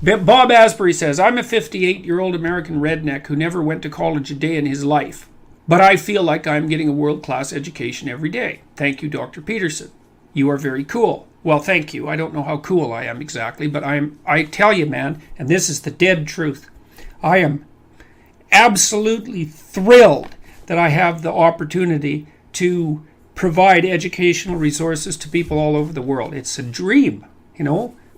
Bob Asbury says, I'm a 58-year-old American redneck who never went to college a day in his life, but I feel like I'm getting a world-class education every day. Thank you, Dr. Peterson. You are very cool. Well, thank you. I don't know how cool I am exactly, but I tell you, man, and this is the dead truth, I am absolutely thrilled that I have the opportunity to provide educational resources to people all over the world. It's a dream,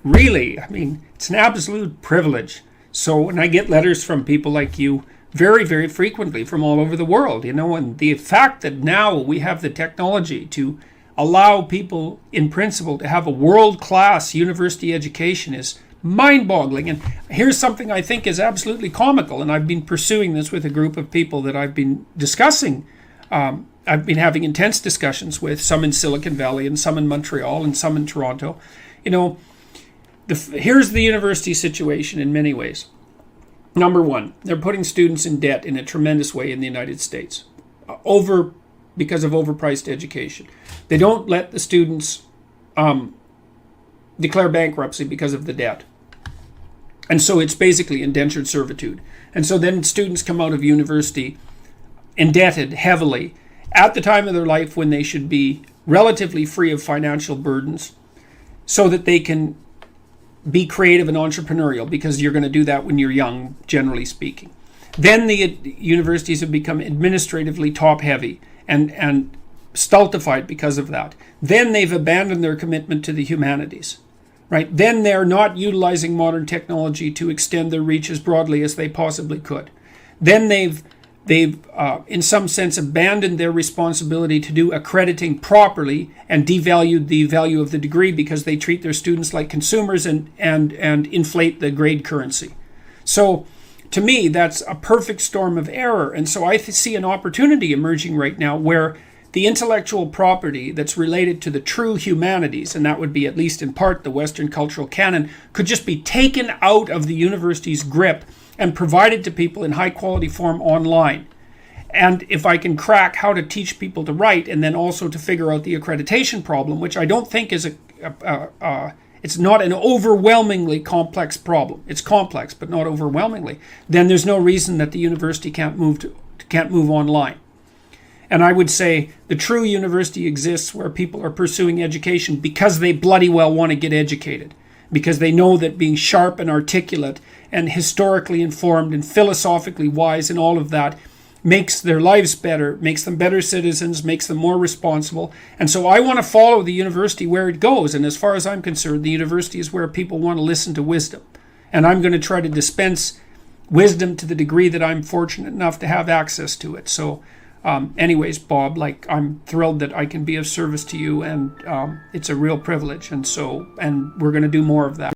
really. I mean, it's an absolute privilege. So when I get letters from people like you very, very frequently from all over the world, and the fact that now we have the technology to allow people in principle to have a world-class university education is mind-boggling. And here's something I think is absolutely comical, and I've been pursuing this with a group of people that I've been discussing. I've been having intense discussions with, some in Silicon Valley and some in Montreal and some in Toronto. Here's the university situation in many ways. Number one, they're putting students in debt in a tremendous way in the United States because of overpriced education. They don't let the students declare bankruptcy because of the debt. And so it's basically indentured servitude. And so then students come out of university indebted heavily at the time of their life when they should be relatively free of financial burdens so that they can be creative and entrepreneurial, because you're going to do that when you're young, generally speaking. Then the universities have become administratively top-heavy and stultified because of that. Then they've abandoned their commitment to the humanities. Right? Then they're not utilizing modern technology to extend their reach as broadly as they possibly could. Then they've in some sense abandoned their responsibility to do accrediting properly and devalued the value of the degree because they treat their students like consumers and inflate the grade currency. So to me, that's a perfect storm of error. And so I see an opportunity emerging right now where the intellectual property that's related to the true humanities, and that would be at least in part the Western cultural canon, could just be taken out of the university's grip and provided to people in high quality form online. And if I can crack how to teach people to write and then also to figure out the accreditation problem, which I don't think is it's not an overwhelmingly complex problem. It's complex, but not overwhelmingly. Then there's no reason that the university can't move online. And I would say the true university exists where people are pursuing education because they bloody well want to get educated, because they know that being sharp and articulate and historically informed and philosophically wise and all of that makes their lives better, makes them better citizens, makes them more responsible. And so I want to follow the university where it goes. And as far as I'm concerned, the university is where people want to listen to wisdom. And I'm going to try to dispense wisdom to the degree that I'm fortunate enough to have access to it. So anyways, Bob, I'm thrilled that I can be of service to you, and it's a real privilege. And we're going to do more of that.